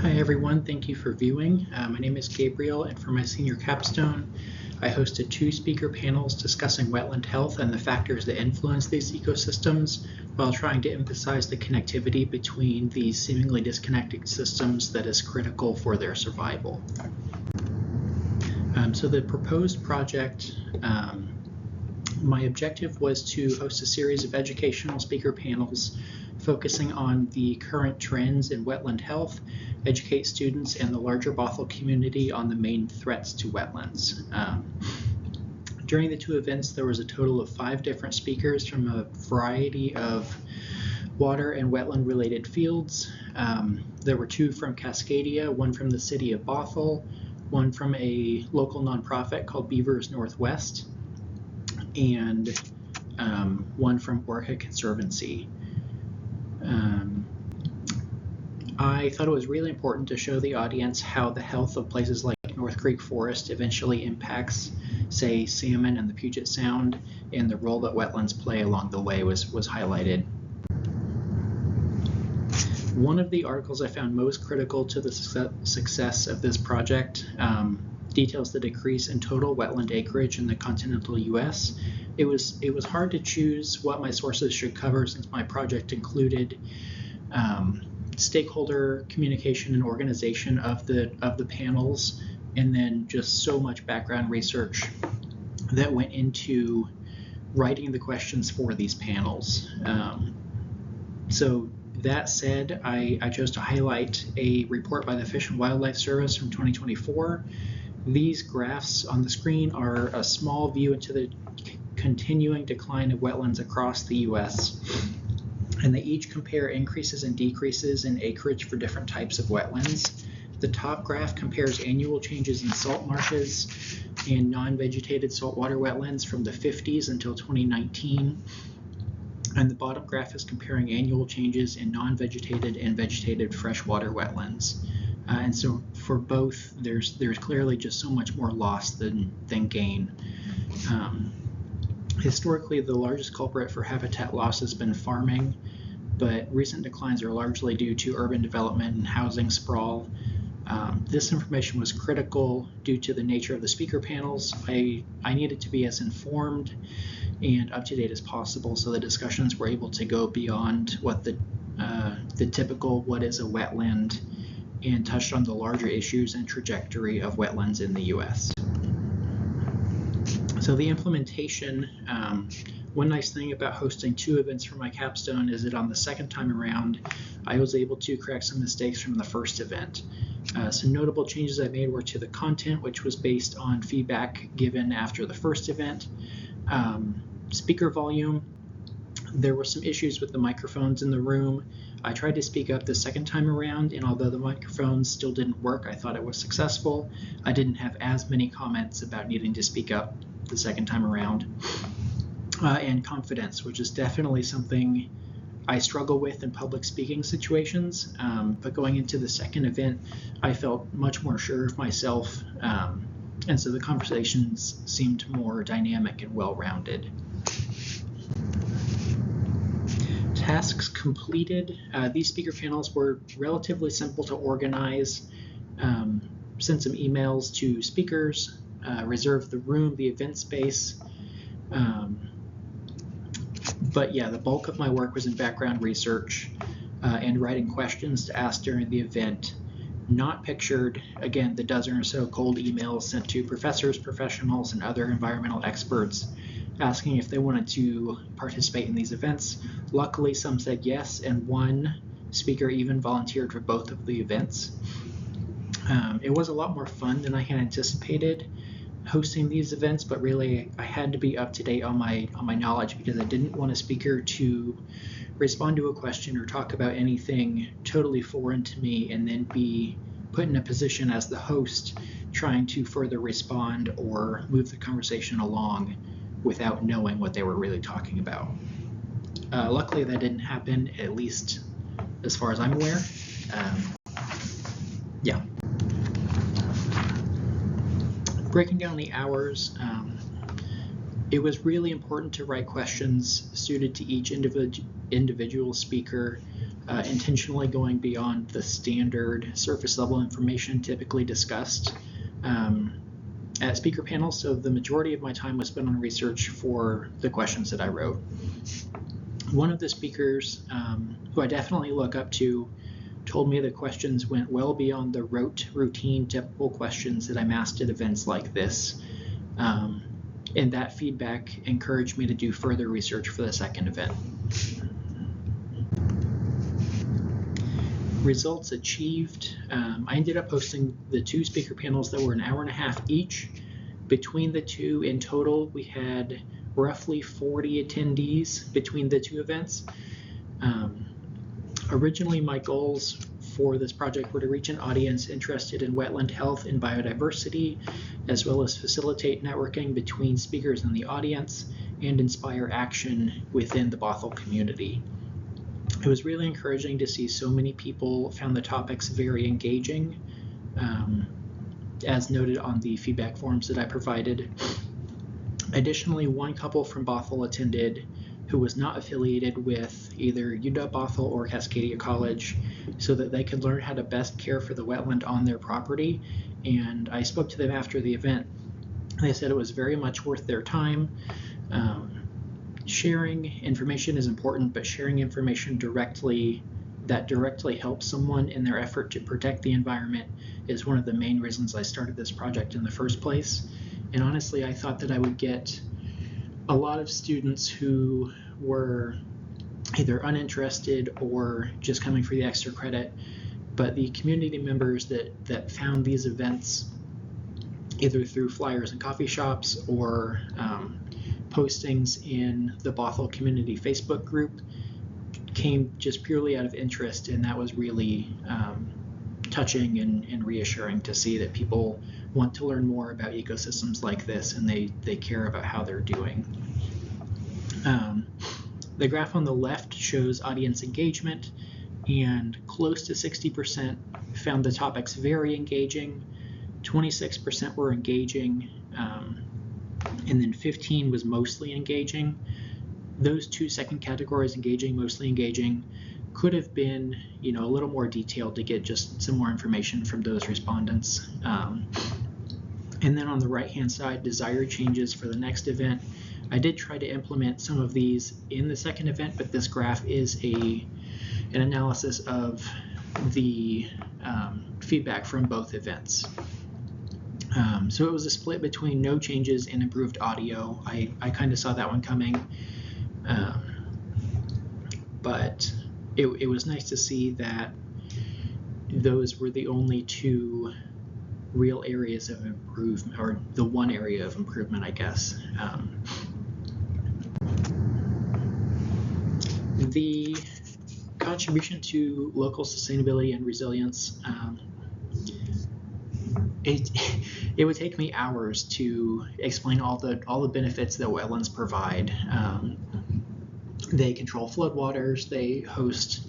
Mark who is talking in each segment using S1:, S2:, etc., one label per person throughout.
S1: Hi everyone, thank you for viewing. My name is Gabriel, and for my senior capstone, I hosted 2 speaker panels discussing wetland health and the factors that influence these ecosystems while trying to emphasize the connectivity between these seemingly disconnected systems that is critical for their survival. So the proposed project, my objective was to host a series of educational speaker panels focusing on the current trends in wetland health, educate students and the larger Bothell community on the main threats to wetlands. During the 2 events, there was a total of 5 different speakers from a variety of water and wetland related fields. There were 2 from Cascadia, 1 from the city of Bothell, 1 from a local nonprofit called Beavers Northwest, and 1 from Orca Conservancy. I thought it was really important to show the audience how the health of places like North Creek Forest eventually impacts, say, salmon and the Puget Sound, and the role that wetlands play along the way was highlighted. One of the articles I found most critical to the success of this project details the decrease in total wetland acreage in the continental U.S. It was hard to choose what my sources should cover since my project included stakeholder communication and organization of the panels, and then just so much background research that went into writing the questions for these panels. So that said, I chose to highlight a report by the Fish and Wildlife Service from 2024. These graphs on the screen are a small view into the continuing decline of wetlands across the U.S., and they each compare increases and decreases in acreage for different types of wetlands. The top graph compares annual changes in salt marshes and non-vegetated saltwater wetlands from the 50s until 2019. And the bottom graph is comparing annual changes in non-vegetated and vegetated freshwater wetlands. And so for both, there's clearly just so much more loss than gain. Historically, the largest culprit for habitat loss has been farming, but recent declines are largely due to urban development and housing sprawl. This information was critical due to the nature of the speaker panels. I needed to be as informed and up to date as possible, so the discussions were able to go beyond what the typical what is a wetland and touched on the larger issues and trajectory of wetlands in the U.S. So the implementation, one nice thing about hosting 2 events for my capstone is that on the second time around, I was able to correct some mistakes from the first event. Some notable changes I made were to the content, which was based on feedback given after the first event. Speaker volume, there were some issues with the microphones in the room. I tried to speak up the second time around, and although the microphones still didn't work, I thought it was successful. I didn't have as many comments about needing to speak up the second time around. And confidence, which is definitely something I struggle with in public speaking situations, but going into the second event, I felt much more sure of myself, and so the conversations seemed more dynamic and well-rounded. Tasks completed. These speaker panels were relatively simple to organize. Send some emails to speakers, reserve the room, the event space. But yeah, the bulk of my work was in background research and writing questions to ask during the event. Not pictured, again, the dozen or so cold emails sent to professors, professionals, and other environmental experts asking if they wanted to participate in these events. Luckily, some said yes, and one speaker even volunteered for both of the events. It was a lot more fun than I had anticipated hosting these events, but really I had to be up to date on my knowledge because I didn't want a speaker to respond to a question or talk about anything totally foreign to me and then be put in a position as the host trying to further respond or move the conversation along without knowing what they were really talking about. Luckily that didn't happen, at least as far as I'm aware. Yeah. Breaking down the hours, it was really important to write questions suited to each individual speaker intentionally going beyond the standard surface level information typically discussed at speaker panels. So the majority of my time was spent on research for the questions that I wrote. One of the speakers, who I definitely look up to, told me the questions went well beyond the routine, typical questions that I'm asked at events like this. And that feedback encouraged me to do further research for the second event. Results achieved. I ended up hosting the 2 speaker panels that were an hour and a half each. Between the 2 in total, we had roughly 40 attendees between the 2 events. Originally, my goals for this project were to reach an audience interested in wetland health and biodiversity, as well as facilitate networking between speakers in the audience and inspire action within the Bothell community. It was really encouraging to see so many people found the topics very engaging, as noted on the feedback forms that I provided. Additionally, one couple from Bothell attended who was not affiliated with either UW-Bothell or Cascadia College, so that they could learn how to best care for the wetland on their property. And I spoke to them after the event. They said it was very much worth their time. Sharing information is important, but sharing information that directly helps someone in their effort to protect the environment is one of the main reasons I started this project in the first place. And honestly, I thought that I would get a lot of students who were either uninterested or just coming for the extra credit, but the community members that found these events either through flyers in coffee shops or postings in the Bothell community Facebook group came just purely out of interest, and that was really touching and reassuring to see that people want to learn more about ecosystems like this, and they care about how they're doing. The graph on the left shows audience engagement, and close to 60% found the topics very engaging, 26% were engaging, and then 15 was mostly engaging. Those 2 second categories, engaging, mostly engaging, could have been, a little more detailed to get just some more information from those respondents. And then on the right-hand side, desired changes for the next event. I did try to implement some of these in the second event, but this graph is an analysis of the feedback from both events. So it was a split between no changes and improved audio. I kind of saw that one coming, but it was nice to see that those were the only 2 real areas of improvement, or the one area of improvement, I guess. The contribution to local sustainability and resilience, it would take me hours to explain all the benefits that wetlands provide. They control floodwaters, they host,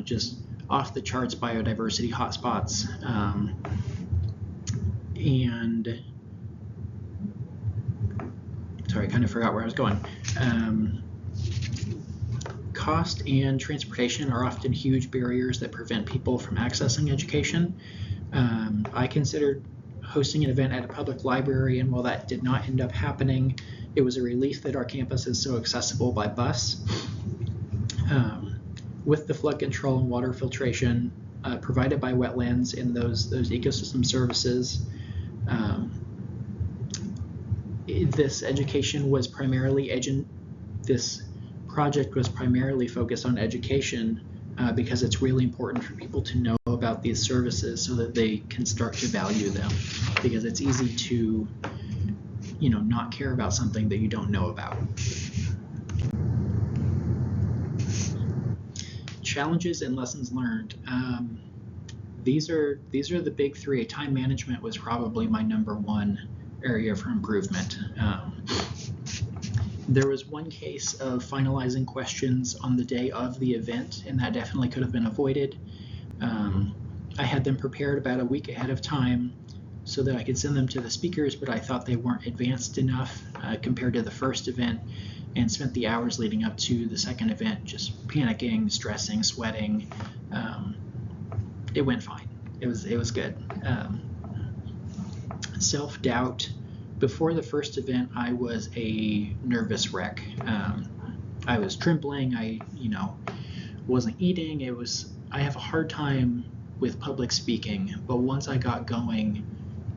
S1: just off the charts biodiversity hotspots, and sorry, I kind of forgot where I was going. Cost and transportation are often huge barriers that prevent people from accessing education. I considered hosting an event at a public library, and while that did not end up happening, it was a relief that our campus is so accessible by bus. With the flood control and water filtration provided by Wetlands and those ecosystem services, this project was primarily focused on education because it's really important for people to know about these services so that they can start to value them, because it's easy to not care about something that you don't know about. Challenges and lessons learned. These are the big 3. Time management was probably my #1 area for improvement. There was one case of finalizing questions on the day of the event, and that definitely could have been avoided. I had them prepared about a week ahead of time so that I could send them to the speakers, but I thought they weren't advanced enough compared to the first event. and spent the hours leading up to the second event just panicking, stressing, sweating. It went fine. It was good. Self-doubt. Before the first event, I was a nervous wreck. I was trembling. I wasn't eating. I have a hard time with public speaking, but once I got going,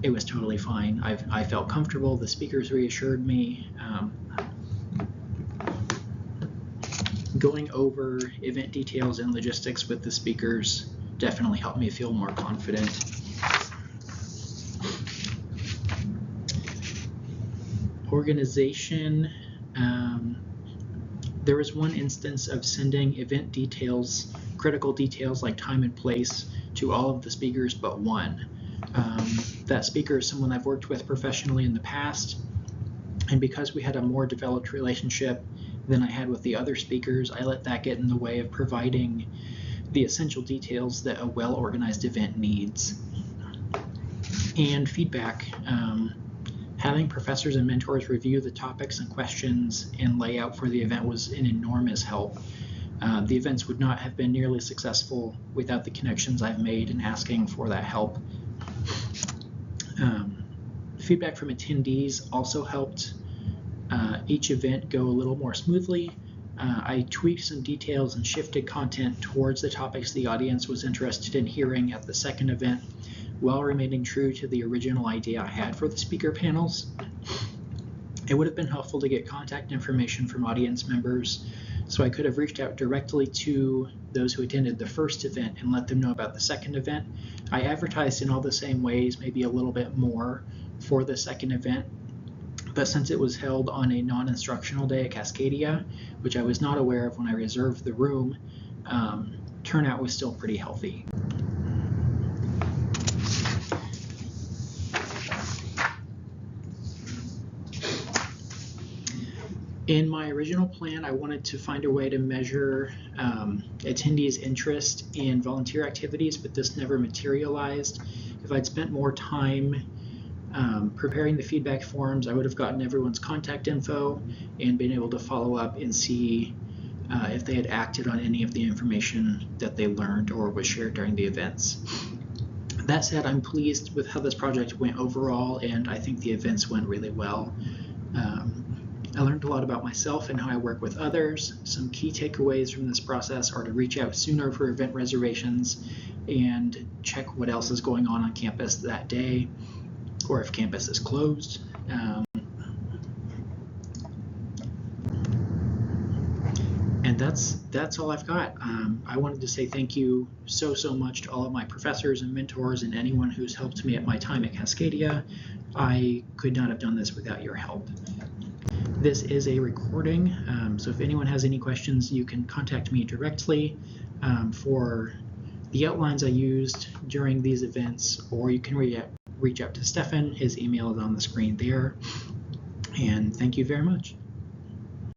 S1: it was totally fine. I felt comfortable. The speakers reassured me. Going over event details and logistics with the speakers definitely helped me feel more confident. Organization. There was one instance of sending event details, critical details like time and place, to all of the speakers but one. That speaker is someone I've worked with professionally in the past, and because we had a more developed relationship than I had with the other speakers, I let that get in the way of providing the essential details that a well-organized event needs. And feedback. Having professors and mentors review the topics and questions and layout for the event was an enormous help. The events would not have been nearly successful without the connections I've made in asking for that help. Feedback from attendees also helped each event go a little more smoothly. I tweaked some details and shifted content towards the topics the audience was interested in hearing at the second event, while remaining true to the original idea I had for the speaker panels. It would have been helpful to get contact information from audience members, so I could have reached out directly to those who attended the first event and let them know about the second event. I advertised in all the same ways, maybe a little bit more for the second event, but since it was held on a non-instructional day at Cascadia, which I was not aware of when I reserved the room, turnout was still pretty healthy. In my original plan, I wanted to find a way to measure attendees' interest in volunteer activities, but this never materialized. If I'd spent more time preparing the feedback forms, I would have gotten everyone's contact info and been able to follow up and see if they had acted on any of the information that they learned or was shared during the events. That said, I'm pleased with how this project went overall, and I think the events went really well. I learned a lot about myself and how I work with others. Some key takeaways from this process are to reach out sooner for event reservations and check what else is going on campus that day, or if campus is closed. And that's all I've got. I wanted to say thank you so much to all of my professors and mentors and anyone who's helped me at my time at Cascadia. I could not have done this without your help. This is a recording, so if anyone has any questions, you can contact me directly for the outlines I used during these events, or you can reach out to Stefan. His email is on the screen there. And thank you very much.